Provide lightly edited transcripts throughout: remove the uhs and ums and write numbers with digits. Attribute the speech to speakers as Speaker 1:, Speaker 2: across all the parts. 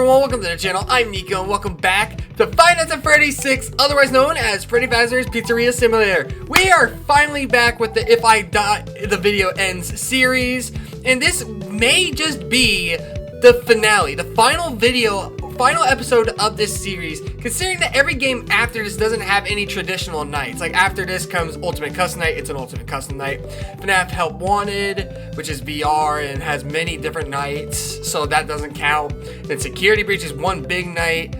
Speaker 1: everyone, welcome to the channel. I'm Niko and welcome back to Five Nights at Freddy's 6, otherwise known as Freddy Fazbear's Pizzeria Simulator. We are finally back with the If I Die, the Video Ends series, and this may just be the finale, the final episode of this series, considering that every game after this doesn't have any traditional nights. Like, after this comes Ultimate Custom Night, it's an Ultimate Custom Night. FNAF Help Wanted, which is VR and has many different nights, so that doesn't count. Then Security Breach is one big night.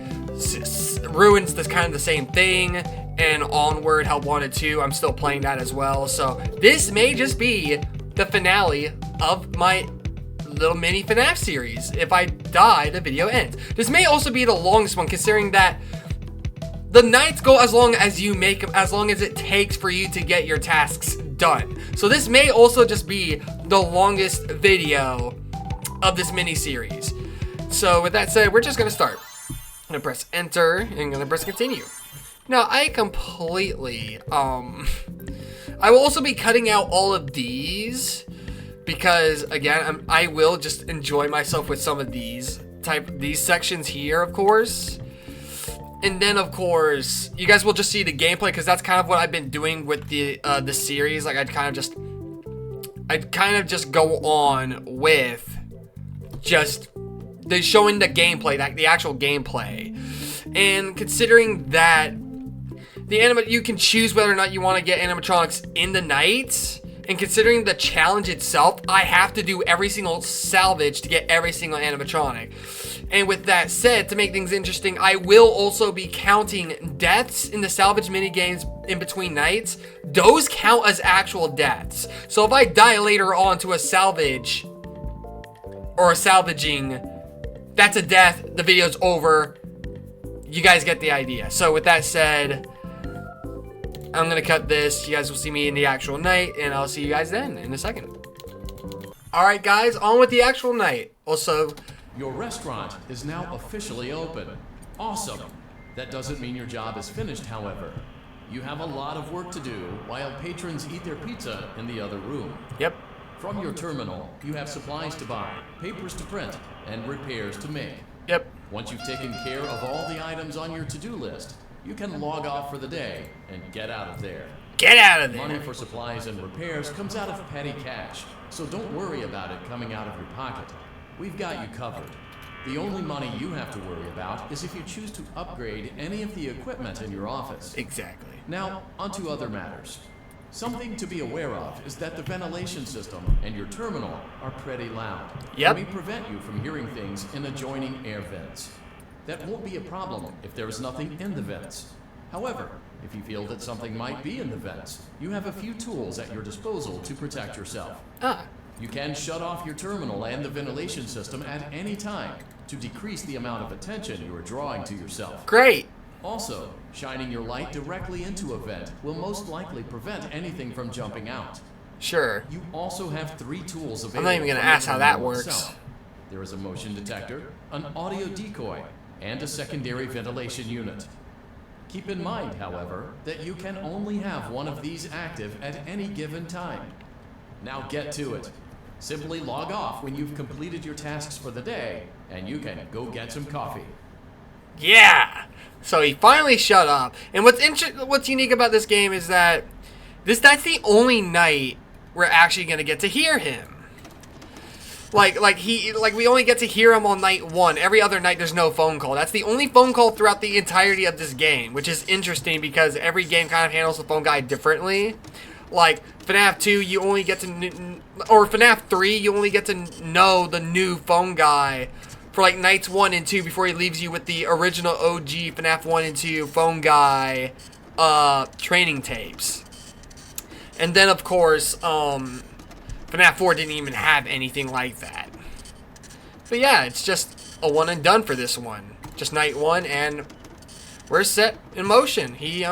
Speaker 1: Ruins is kind of the same thing. And Onward, Help Wanted 2, I'm still playing that as well. So this may just be the finale of my little mini FNAF series. If I die, the video ends. This may also be the longest one, considering that the nights go as long as you make them, as long as it takes for you to get your tasks done. So this may also just be the longest video of this mini series. So with that said, we're just gonna start. I'm gonna press enter and I'm gonna press continue. Now I completely I will also be cutting out all of these, because again, I will just enjoy myself with some of these sections here, of course. And then of course, you guys will just see the gameplay, because that's kind of what I've been doing with the series. Like I'd kind of just go on with just showing the gameplay, like the actual gameplay. And considering that you can choose whether or not you want to get animatronics in the night. And considering the challenge itself, I have to do every single salvage to get every single animatronic. And with that said, to make things interesting, I will also be counting deaths in the salvage minigames in between nights. Those count as actual deaths. So if I die later on to a salvage or a salvaging, that's a death. The video's over. You guys get the idea. So with that said, I'm gonna cut this. You guys will see me in the actual night, and I'll see you guys then in a second. Alright guys, on with the actual night. Also,
Speaker 2: your restaurant is now officially open. Awesome. That doesn't mean your job is finished, however. You have a lot of work to do while patrons eat their pizza in the other room.
Speaker 1: Yep.
Speaker 2: From your terminal, you have supplies to buy, papers to print, and repairs to make.
Speaker 1: Yep.
Speaker 2: Once you've taken care of all the items on your to-do list, you can log off for the day and get out of there.
Speaker 1: Get out of there!
Speaker 2: Money for supplies and repairs comes out of petty cash, so don't worry about it coming out of your pocket. We've got you covered. The only money you have to worry about is if you choose to upgrade any of the equipment in your office.
Speaker 1: Exactly.
Speaker 2: Now, onto other matters. Something to be aware of is that the ventilation system and your terminal are pretty loud.
Speaker 1: Yep.
Speaker 2: It may prevent you from hearing things in adjoining air vents. That won't be a problem if there is nothing in the vents. However, if you feel that something might be in the vents, you have a few tools at your disposal to protect yourself. You can shut off your terminal and the ventilation system at any time to decrease the amount of attention you are drawing to yourself.
Speaker 1: Great!
Speaker 2: Also, shining your light directly into a vent will most likely prevent anything from jumping out.
Speaker 1: Sure.
Speaker 2: You also have 3 tools available.
Speaker 1: I'm not even going to ask how that works.
Speaker 2: Itself. There is a motion detector, an audio decoy, and a secondary ventilation unit. Keep in mind, however, that you can only have one of these active at any given time. Now get to it. Simply log off when you've completed your tasks for the day, and you can go get some coffee.
Speaker 1: Yeah! So he finally shut up. And what's unique about this game is that that's the only night we're actually gonna get to hear him. Like we only get to hear him on night 1. Every other night there's no phone call. That's the only phone call throughout the entirety of this game, which is interesting because every game kind of handles the phone guy differently. Like FNAF 2, you only get to, or FNAF 3, you only get to know the new phone guy for like nights 1 and 2 before he leaves you with the original OG FNAF 1 and 2 phone guy training tapes. And then of course, FNAF 4 didn't even have anything like that. But yeah, it's just a one and done for this one. Just night 1 and we're set in motion. He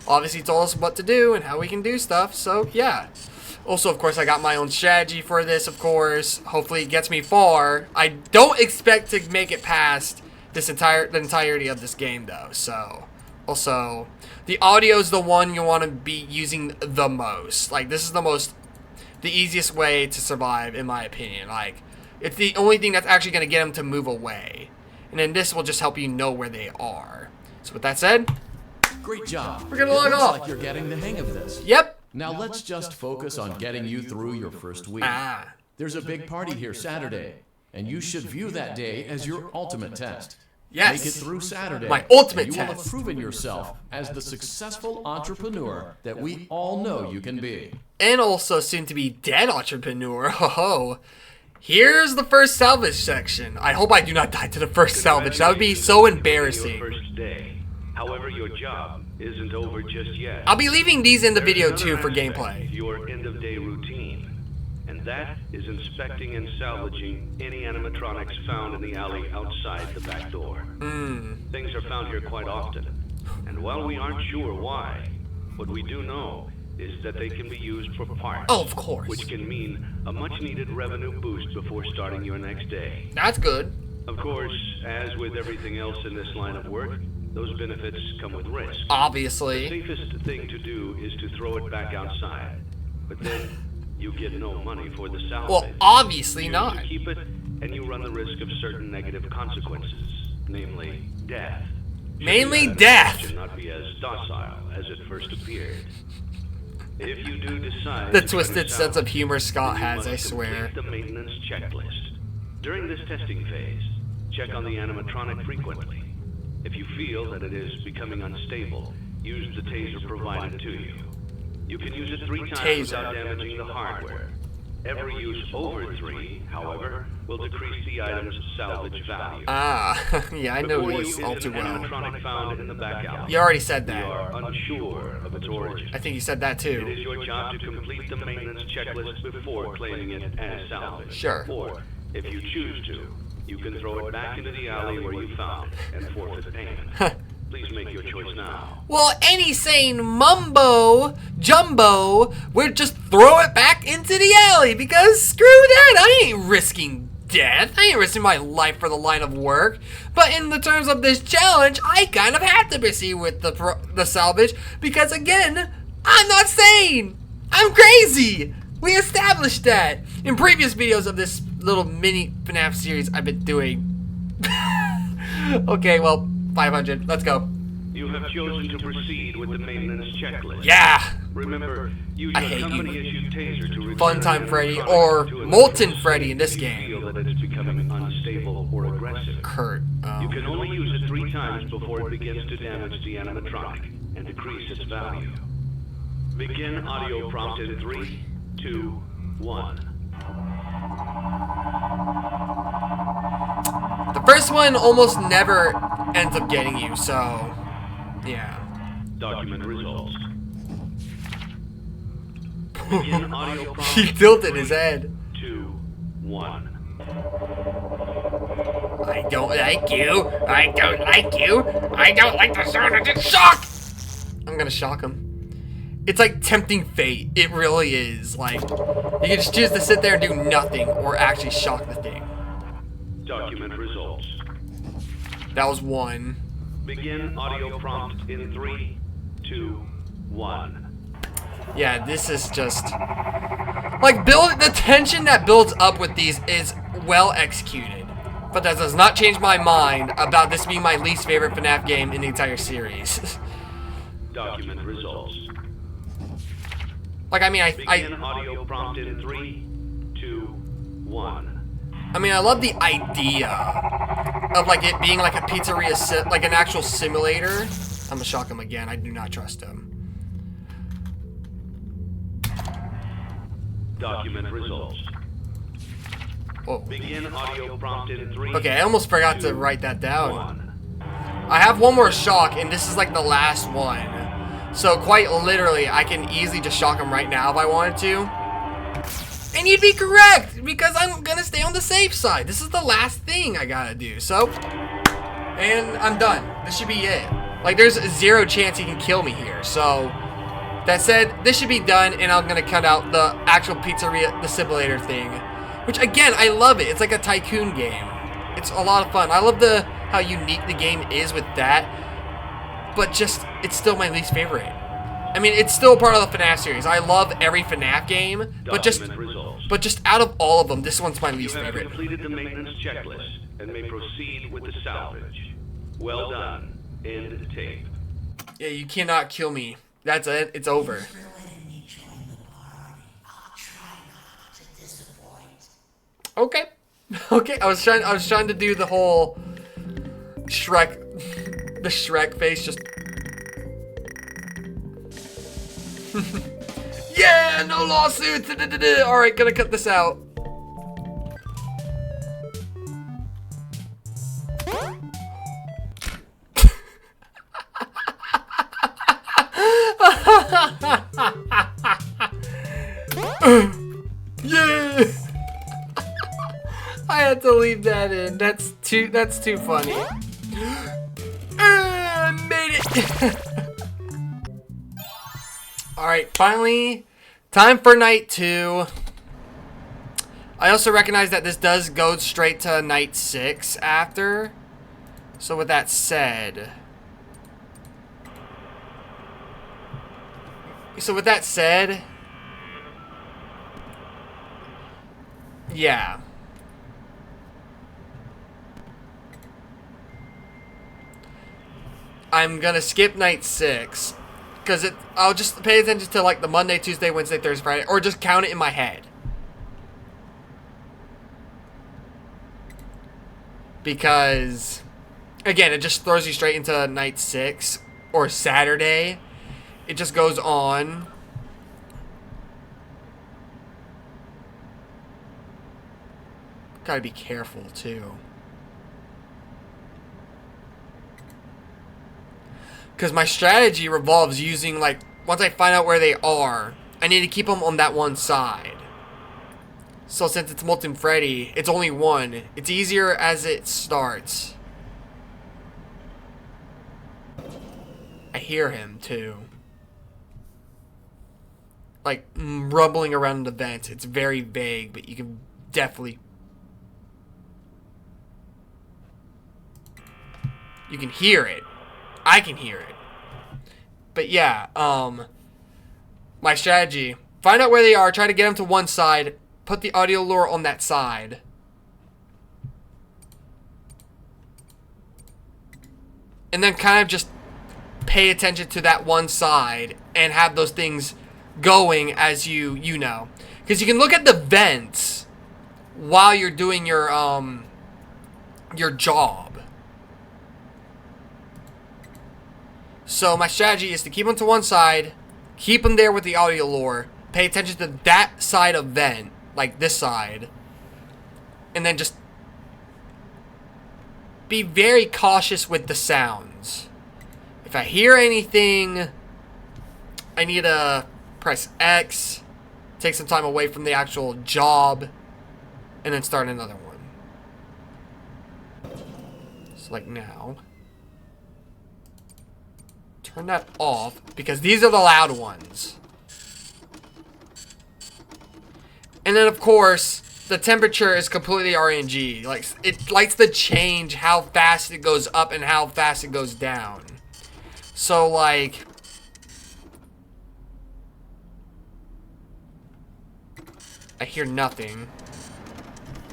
Speaker 1: obviously told us what to do and how we can do stuff, so yeah. Also, of course, I got my own strategy for this, of course. Hopefully it gets me far. I don't expect to make it past the entirety of this game though, so. Also, the audio is the one you want to be using the most. Like, this is the easiest way to survive, in my opinion. Like, it's the only thing that's actually going to get him to move away. and then this will just help you know where they are. So with that said,
Speaker 2: Great job.
Speaker 1: We're gonna
Speaker 2: It
Speaker 1: log
Speaker 2: looks
Speaker 1: off.
Speaker 2: like you're getting the hang of this.
Speaker 1: yep.
Speaker 2: Now let's just focus on getting you through your first week. There's a big party here Saturday, and you should view that day as your ultimate test.
Speaker 1: Yes.
Speaker 2: Make it through Saturday.
Speaker 1: My ultimate
Speaker 2: and you will have
Speaker 1: test.
Speaker 2: proven yourself as the successful entrepreneur that we all know you can be.
Speaker 1: And also soon to be dead entrepreneur. Ho. Here's the first salvage section. I hope I do not die to the first salvage. That would be so embarrassing.
Speaker 3: Your first day. However, your job isn't over just yet.
Speaker 1: I'll be leaving these in the
Speaker 3: There's
Speaker 1: video
Speaker 3: another
Speaker 1: too for
Speaker 3: aspect
Speaker 1: gameplay.
Speaker 3: to your end-of-day routine, and that is inspecting and salvaging any animatronics found in the alley outside the back door. Things are found here quite often, and while we aren't sure why, what we do know is that they can be used for parts.
Speaker 1: Oh, of course.
Speaker 3: Which can mean a much-needed revenue boost before starting your next day.
Speaker 1: That's good.
Speaker 3: Of course, as with everything else in this line of work, those benefits come with risk. The
Speaker 1: Obviously.
Speaker 3: safest thing to do is to throw it back outside, but then you get no money for the salvage.
Speaker 1: Well, obviously
Speaker 3: You
Speaker 1: not.
Speaker 3: choose to keep it, and you run the risk of certain negative consequences, namely death.
Speaker 1: Mainly
Speaker 3: Should
Speaker 1: death.
Speaker 3: should not be as docile as it first appeared. If you do decide
Speaker 1: The
Speaker 3: to
Speaker 1: twisted
Speaker 3: cut
Speaker 1: sense
Speaker 3: out,
Speaker 1: of humor Scott
Speaker 3: then you
Speaker 1: has, I
Speaker 3: must
Speaker 1: swear.
Speaker 3: complete the maintenance checklist. During this testing phase, check on the animatronic frequently. If you feel that it is becoming unstable, use the taser provided to you. You can use it 3 times
Speaker 1: Taser.
Speaker 3: without damaging the hardware. Every use over 3, however, will decrease the item's salvage value.
Speaker 1: Yeah, I know
Speaker 3: Before
Speaker 1: this
Speaker 3: you
Speaker 1: all
Speaker 3: hit
Speaker 1: too
Speaker 3: an
Speaker 1: well.
Speaker 3: animatronic found in the back alley,
Speaker 1: You already said
Speaker 3: you
Speaker 1: that.
Speaker 3: are unsure of its origin.
Speaker 1: I think you said that
Speaker 3: It
Speaker 1: too.
Speaker 3: is your job to complete the maintenance checklist before claiming it as salvage.
Speaker 1: Sure.
Speaker 3: Or, if you choose to, you can throw it back into the alley where you found it and forfeit payment. Please make your choice now.
Speaker 1: Well, any sane mumbo jumbo would just throw it back into the alley because screw that. I ain't risking death. I ain't risking my life for the line of work. But in the terms of this challenge, I kind of have to proceed with the salvage because again, I'm not sane. I'm crazy. We established that in previous videos of this little mini FNAF series I've been doing. Okay, well, 500. Let's go.
Speaker 3: You have chosen to proceed with the maintenance checklist.
Speaker 1: Yeah.
Speaker 3: Remember, use
Speaker 1: I
Speaker 3: your
Speaker 1: hate you.
Speaker 3: company-issued taser to return
Speaker 1: Funtime
Speaker 3: the
Speaker 1: Freddy
Speaker 3: animatronic
Speaker 1: or
Speaker 3: to an
Speaker 1: Molten
Speaker 3: original
Speaker 1: Freddy
Speaker 3: state
Speaker 1: in this
Speaker 3: if you
Speaker 1: game.
Speaker 3: feel that it is becoming unstable or aggressive.
Speaker 1: Kurt.
Speaker 3: You can only use it 3 times before it begins to damage the animatronic and decrease its value. Begin audio prompt in 3, 2, 1.
Speaker 1: The first one almost never ends up getting you, so yeah.
Speaker 3: Document results. Begin audio prompt.
Speaker 1: He tilted his head.
Speaker 3: 2, 1.
Speaker 1: I don't like you. I don't like you. I don't like the sound of this shock. I'm gonna shock him. It's like tempting fate. It really is. Like, you can just choose to sit there and do nothing or actually shock the thing.
Speaker 3: Document results.
Speaker 1: That was 1.
Speaker 3: Begin audio prompt in 3, 2, 1.
Speaker 1: Yeah, this is just like the tension that builds up with these is well executed. But that does not change my mind about this being my least favorite FNAF game in the entire series.
Speaker 3: Document results.
Speaker 1: Like, I mean,
Speaker 3: Begin audio prompt in 3, 2, 1.
Speaker 1: I mean, I love the idea of like it being like a pizzeria, like an actual simulator. I'm gonna shock him again. I do not trust him.
Speaker 3: Document results.
Speaker 1: Whoa.
Speaker 3: Begin audio prompt in 3.
Speaker 1: Okay, I almost forgot to write that down.
Speaker 3: 1.
Speaker 1: I have one more shock, and this is like the last one. So quite literally, I can easily just shock him right now if I wanted to. And you'd be correct, because I'm gonna stay on the safe side. This is the last thing I gotta do, so. And I'm done. This should be it. Like, there's 0 chance he can kill me here, so. That said, this should be done, and I'm gonna cut out the actual pizzeria, the simulator thing. Which, again, I love it. It's like a tycoon game. It's a lot of fun. I love how unique the game is with that. But just, it's still my least favorite. I mean, it's still part of the FNAF series. I love every FNAF game, but just out of all of them, this one's my least
Speaker 3: You have
Speaker 1: favorite.
Speaker 3: completed the maintenance checklist and may proceed with the salvage. Well done. End tape.
Speaker 1: Yeah, you cannot kill me. That's it. It's over. Okay. Okay. I was trying to do the whole Shrek, the Shrek face. Just. Yeah, no lawsuits. All right, gonna cut this out. Yeah. I had to leave that in. That's too funny. Made it. All right, finally, time for night 2. I also recognize that this does go straight to night 6 after. So with that said, yeah. I'm gonna skip night 6 because I'll just pay attention to like the Monday, Tuesday, Wednesday, Thursday, Friday, or just count it in my head. Because again, it just throws you straight into night 6 or Saturday. It just goes on. Gotta be careful too. Because my strategy revolves using, like, once I find out where they are, I need to keep them on that one side. So since it's Molten Freddy, it's only one. It's easier as it starts. I hear him too. Like, rumbling around the vents. It's very vague, but you can definitely... You can hear it. I can hear it. But yeah, my strategy, find out where they are, try to get them to one side, put the audio lure on that side. And then kind of just pay attention to that one side and have those things going as you know. Because you can look at the vents while you're doing your job. So my strategy is to keep them to one side, keep them there with the audio lure, pay attention to that side of vent, like this side, and then just be very cautious with the sounds. If I hear anything, I need to press X, take some time away from the actual job, and then start another one. So like now. Turn that off, because these are the loud ones. And then, of course, the temperature is completely RNG. Like, it likes to change how fast it goes up and how fast it goes down. So, like... I hear nothing.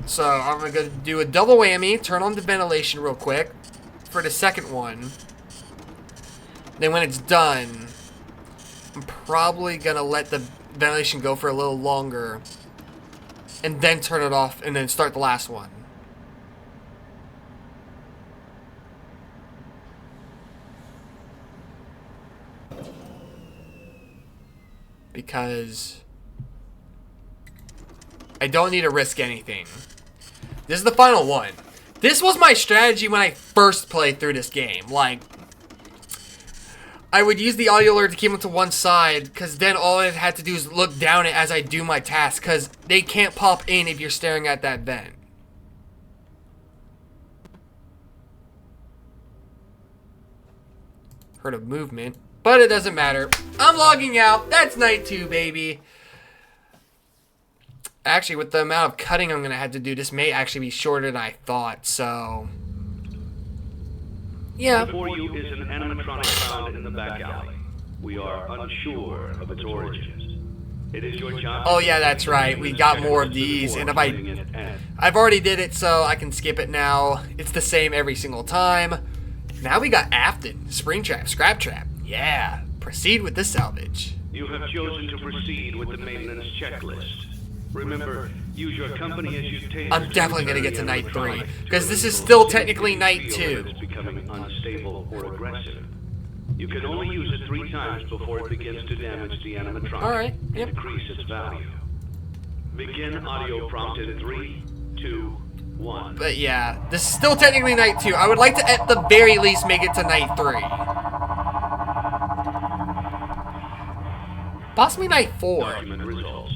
Speaker 1: So, I'm going to do a double whammy, turn on the ventilation real quick for the second one. Then when it's done, I'm probably going to let the ventilation go for a little longer. And then turn it off and then start the last one. Because I don't need to risk anything. This is the final one. This was my strategy when I first played through this game. Like... I would use the audio alert to keep them to one side, because then all I had to do is look down it as I do my task, because they can't pop in if you're staring at that vent. Heard a movement, but it doesn't matter. I'm logging out. That's night 2, baby. Actually, with the amount of cutting I'm going to have to do, this may actually be shorter than I thought, so... Yeah.
Speaker 3: Before you is an animatronic found in the back alley. we are unsure of its origins. It is your job.
Speaker 1: Oh yeah, that's right. We got more of these, and if I've already did it, so I can skip it now. It's the same every single time. Now we got Afton, Springtrap, Scrap Trap. Yeah, proceed with the salvage.
Speaker 3: You have chosen to proceed with the maintenance checklist. Remember, use your company as you taste.
Speaker 1: I'm definitely gonna get to night 3 because this is still technically night 2.
Speaker 3: It's becoming unstable or aggressive. You can only use it 3 times before it begins to damage the animatronic.
Speaker 1: All right. Yep.
Speaker 3: And decrease its value. Begin audio prompt in 3, 2, 1.
Speaker 1: But yeah, this is still technically night 2. I would like to at the very least make it to night 3. Possibly night 4.
Speaker 3: Document results.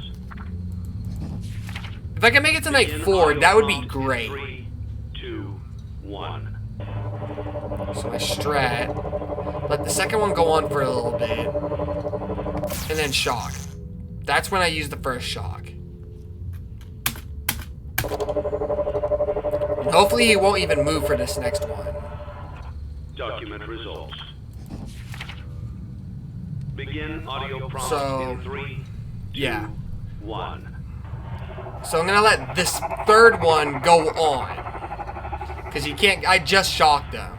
Speaker 1: If I can make it to night 4, that would be great.
Speaker 3: 3, 2, 1.
Speaker 1: So my strat, let the second one go on for a little bit, and then shock. That's when I use the first shock. And hopefully he won't even move for this next one.
Speaker 3: Document results. Begin audio prompt
Speaker 1: So,
Speaker 3: in 3, 2,
Speaker 1: yeah.
Speaker 3: 1.
Speaker 1: So I'm gonna let this third one go on. Because he can't, I just shocked him.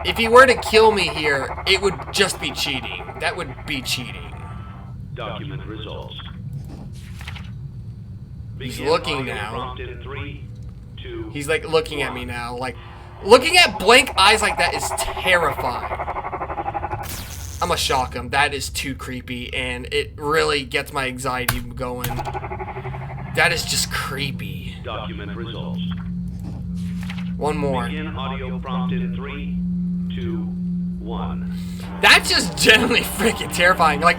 Speaker 1: If he were to kill me here, it would just be cheating. That would be cheating.
Speaker 3: Document results.
Speaker 1: He's
Speaker 3: Begin
Speaker 1: looking
Speaker 3: audio
Speaker 1: now.
Speaker 3: prompt in 3, 2,
Speaker 1: He's like looking at me now. Like, looking at blank eyes like that is terrifying. I'm gonna shock him. That is too creepy, and it really gets my anxiety going. That is just creepy.
Speaker 3: Document results.
Speaker 1: One more.
Speaker 3: Begin audio prompt in 3, 2, 1.
Speaker 1: That's just generally freaking terrifying. Like,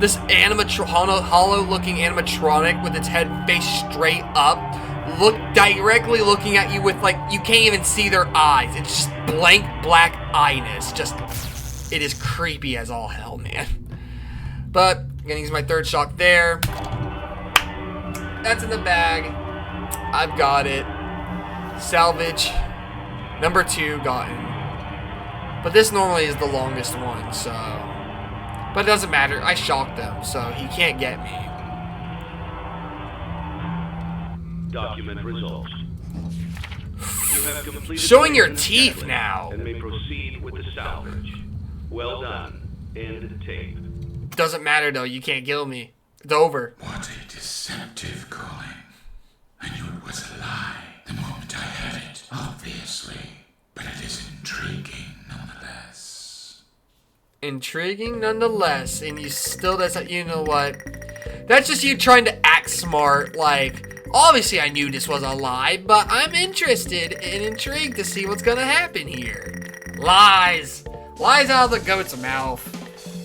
Speaker 1: this hollow-looking animatronic with its head face straight up, directly looking at you with, like, you can't even see their eyes. It's just blank black eyiness. Just, it is creepy as all hell, man. But, I'm gonna use my third shock there. That's in the bag. I've got it. Salvage. Number 2 gotten. But this normally is the longest one, so... But it doesn't matter. I shocked them, so he can't get me.
Speaker 3: Document results. You have completed
Speaker 1: Showing your
Speaker 3: the
Speaker 1: teeth
Speaker 3: checklist
Speaker 1: now.
Speaker 3: And may proceed with the salvage. Well done. End tape.
Speaker 1: Doesn't matter, though. You can't kill me. It's over.
Speaker 4: What a deceptive calling. I knew it was a lie the moment I heard it, obviously. But it is intriguing nonetheless.
Speaker 1: Intriguing nonetheless. And you still, you know what? That's just you trying to act smart. Like, obviously I knew this was a lie, but I'm interested and intrigued to see what's gonna happen here. Lies. Lies out of the goat's mouth.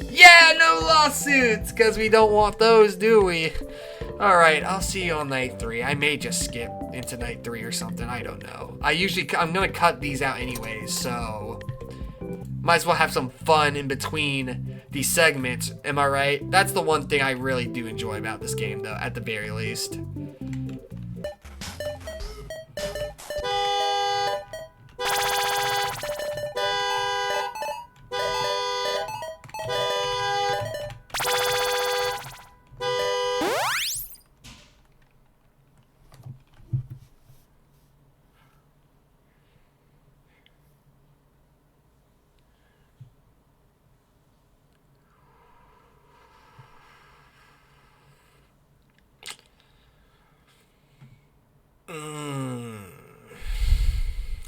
Speaker 1: Yeah, no lawsuits, because we don't want those, do we? Alright, I'll see you on night 3. I may just skip into night 3 or something, I don't know. I'm gonna cut these out anyways, so... Might as well have some fun in between these segments, am I right? That's the one thing I really do enjoy about this game, though, at the very least.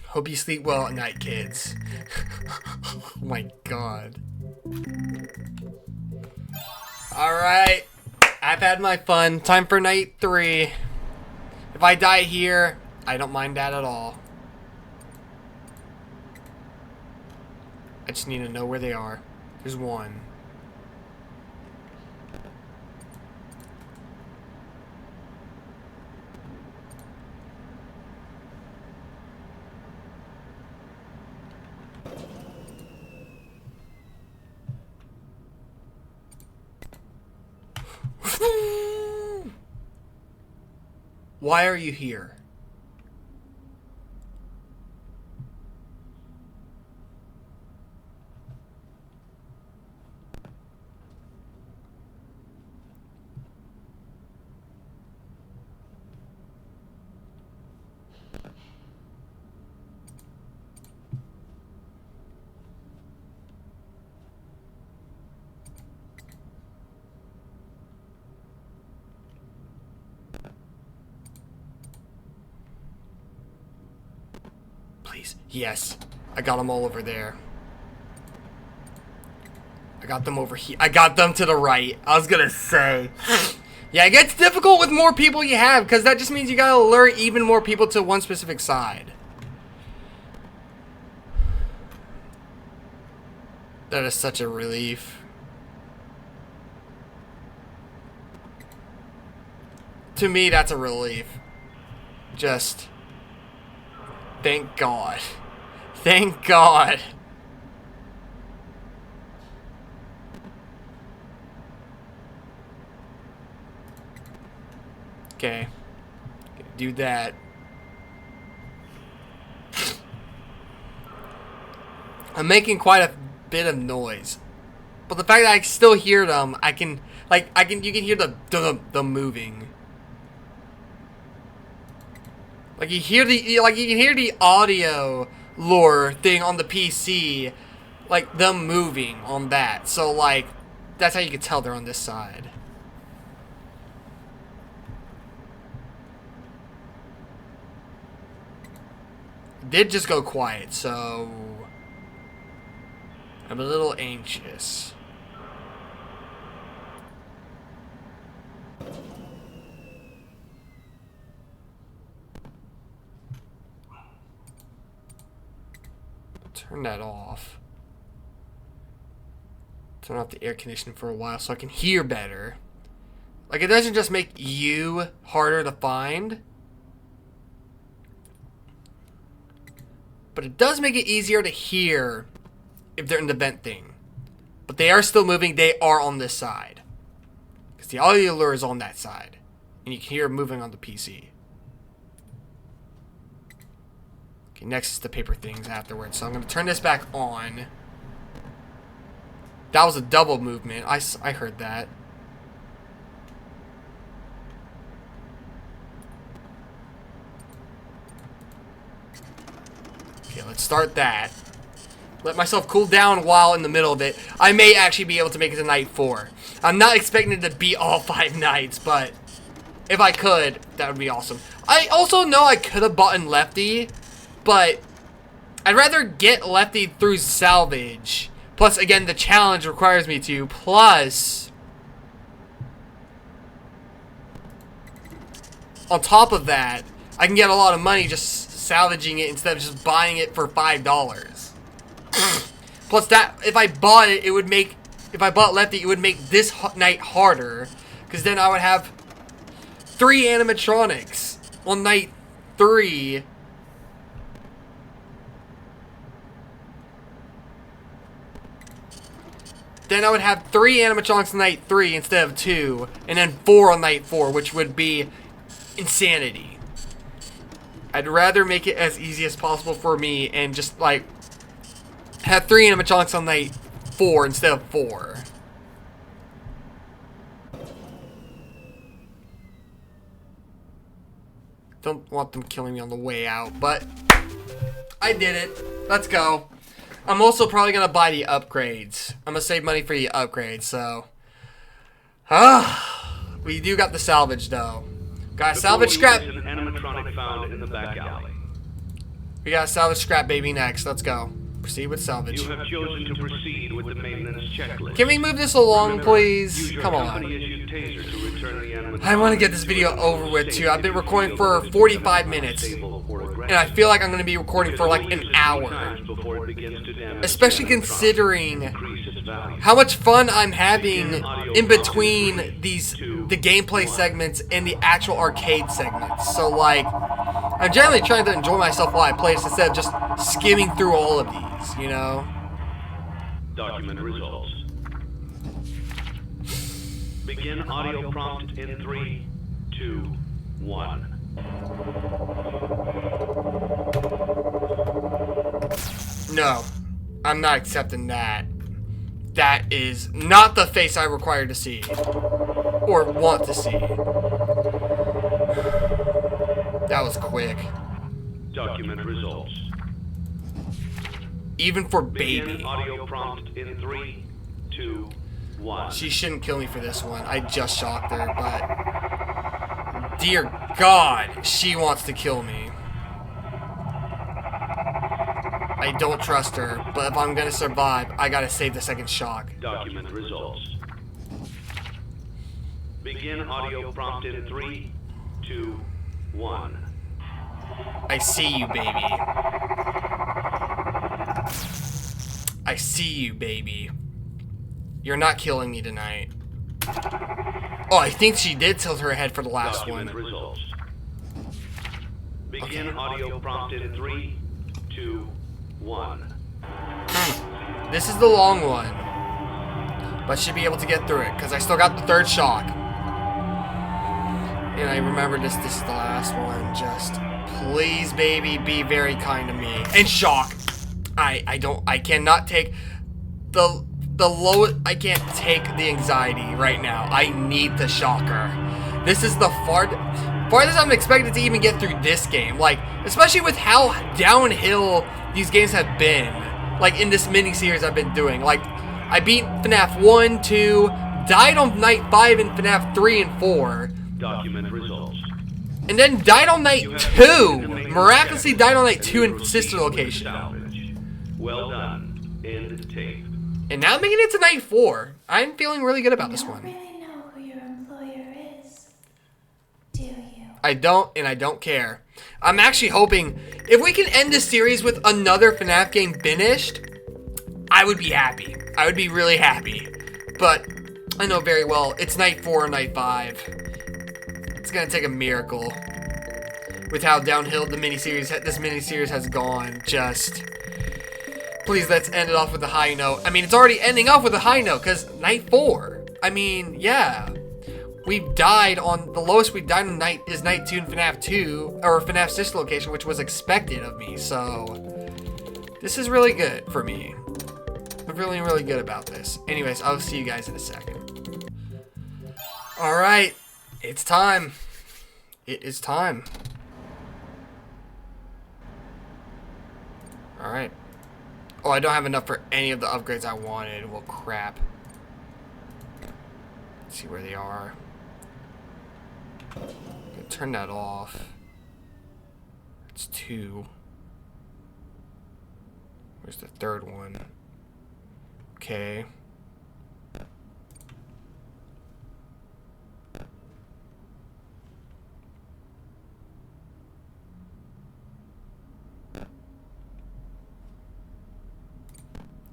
Speaker 1: Hope you sleep well at night, kids. Oh my god. Alright. I've had my fun. Time for night 3. If I die here, I don't mind that at all. I just need to know where they are. There's one. Why are you here? Please. Yes. I got them all over there. I got them over here. I got them to the right. I was gonna say. Yeah, it gets difficult with more people you have, because that just means you gotta lure even more people to one specific side. That is such a relief. To me, that's a relief. Just... thank God. Thank God. Okay. Do that. I'm making quite a bit of noise. But the fact that I still hear them, you can hear the moving. Like you can hear the audio lure thing on the PC, like them moving on that. So like, that's how you can tell they're on this side. Did just go quiet, so I'm a little anxious. Turn that off. Turn off the air conditioning for a while so I can hear better. Like, it doesn't just make you harder to find, but it does make it easier to hear if they're in the vent thing. But they are still moving. They are on this side, because the audio lure is on that side, and you can hear it moving on the PC. Okay, next is the paper things afterwards. So I'm going to turn this back on. That was a double movement. I heard that. Okay, let's start that. Let myself cool down while in the middle of it. I may actually be able to make it to night 4. I'm not expecting it to beat all 5 nights, but if I could, that would be awesome. I also know I could have bought Lefty, but I'd rather get Lefty through salvage. Plus, again, the challenge requires me to. Plus, on top of that, I can get a lot of money just salvaging it instead of just buying it for $5. Plus, that if I bought it, it would make, if I bought Lefty, it would make this night harder, because then I would have 3 animatronics on night 3. Then I would have 3 animatronics on night 3 instead of 2, and then 4 on night 4, which would be insanity. I'd rather make it as easy as possible for me and just like have 3 animatronics on night 4 instead of 4. Don't want them killing me on the way out, but I did it. Let's go. I'm also probably going to buy the upgrades. I'm going to save money for the upgrades, so. We do got the salvage, though. Got a salvage scrap.
Speaker 3: An animatronic found in the back alley.
Speaker 1: We got a salvage scrap baby next. Let's go. Proceed with salvage.
Speaker 3: You have chosen to proceed with the maintenance checklist.
Speaker 1: Can we move this along,
Speaker 3: Remember,
Speaker 1: please?
Speaker 3: use your
Speaker 1: Come on.
Speaker 3: company-issued taser to return the animatronic.
Speaker 1: I want to get this video over with, too. I've been recording for 45 minutes. And I feel like I'm going to be recording for like an hour. Especially considering how much fun I'm having in between the gameplay segments and the actual arcade segments. So like, I'm generally trying to enjoy myself while I play this instead of just skimming through all of these, you know?
Speaker 3: Document results. Begin audio prompt in 3, 2, 1.
Speaker 1: No, I'm not accepting that. That is not the face I require to see. Or want to see. That was quick.
Speaker 3: Document results.
Speaker 1: Even for
Speaker 3: Begin
Speaker 1: baby.
Speaker 3: audio prompt in 3, 2, 1.
Speaker 1: She shouldn't kill me for this one. I just shocked her, but dear God, she wants to kill me. I don't trust her, but if I'm gonna survive, I gotta save the second shock.
Speaker 3: Document results. Begin audio prompt in 3, 2, 1.
Speaker 1: I see you, baby. I see you, baby. You're not killing me tonight. Oh, I think she did tilt her head for the last
Speaker 3: Document
Speaker 1: one.
Speaker 3: results. Begin audio prompt in 3, 2, 1.
Speaker 1: This is the long one. But should be able to get through it, because I still got the third shock. And I remember this is the last one. Just please, baby, be very kind to me. And shock. I cannot take the lowest, I can't take the anxiety right now. I need the shocker. This is the farthest I'm expected to even get through this game. Like, especially with how downhill these games have been. Like, in this mini-series I've been doing. Like, I beat FNAF 1, 2, died on night 5 in FNAF 3 and 4.
Speaker 3: Document results.
Speaker 1: And then died on night 2. Miraculously died on night 2 in sister location.
Speaker 3: Salvage. Well done. End tape.
Speaker 1: And now I'm making it to night 4. I'm feeling really good about this one.
Speaker 5: You don't really know who your employer is, do you?
Speaker 1: I don't, and I don't care. I'm actually hoping if we can end this series with another FNAF game finished, I would be happy. I would be really happy. But I know very well it's night 4 or night 5. It's gonna take a miracle with how downhill this miniseries has gone. Just please, let's end it off with a high note. I mean, it's already ending off with a high note because night 4. I mean, yeah. We've died on, the lowest we've died on night is night 2 in FNAF 2, or FNAF sister location, which was expected of me, so this is really good for me. I'm feeling really good about this. Anyways, I'll see you guys in a second. Alright, it's time. It is time. Alright. Oh, I don't have enough for any of the upgrades I wanted. Well, crap. Let's see where they are. Turn that off. It's 2. Where's the third one? Okay.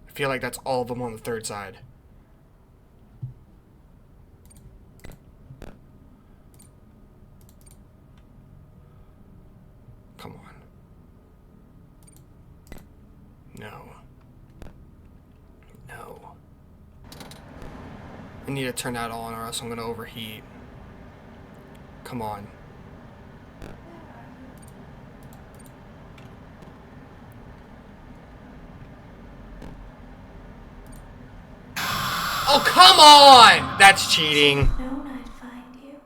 Speaker 1: I feel like that's all of them on the third side. Come on. No. No. I need to turn that on or else I'm going to overheat. Come on. Oh, come on! That's cheating.
Speaker 5: Known I'd find you.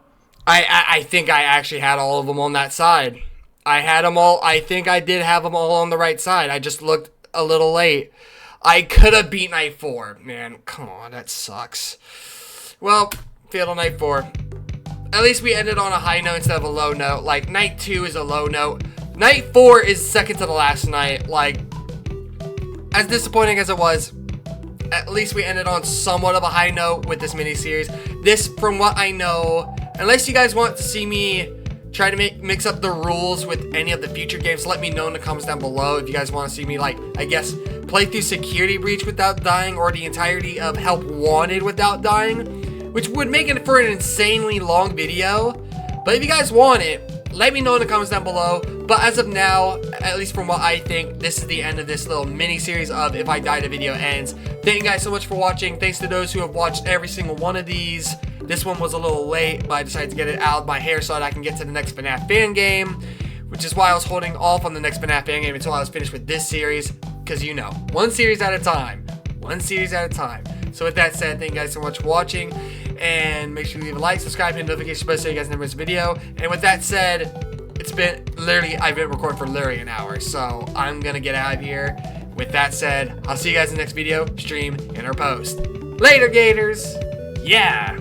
Speaker 1: I think I actually had all of them on that side. I had them all. I think I did have them all on the right side. I just looked a little late. I could have beat night 4. Man, come on. That sucks. Well, failed on night 4. At least we ended on a high note instead of a low note. Like, night 2 is a low note. Night 4 is second to the last night. Like, as disappointing as it was, at least we ended on somewhat of a high note with this mini-series. This, from what I know, unless you guys want to see me try to mix up the rules with any of the future games, let me know in the comments down below if you guys want to see me, like, I guess, play through Security Breach without dying, or the entirety of Help Wanted without dying, which would make it for an insanely long video. But if you guys want it, let me know in the comments down below. But as of now, at least from what I think, this is the end of this little mini-series of If I Die, the video ends. Thank you guys so much for watching. Thanks to those who have watched every single one of these. This one was a little late, but I decided to get it out of my hair so that I can get to the next FNAF fan game, which is why I was holding off on the next FNAF fan game until I was finished with this series, because you know, one series at a time. One series at a time. So with that said, thank you guys so much for watching, and make sure you leave a like, subscribe, and notification bell so you guys never miss a video. And with that said, it's been literally, I've been recording for literally an hour, so I'm gonna get out of here. With that said, I'll see you guys in the next video, stream, and or post. Later, Gators! Yeah!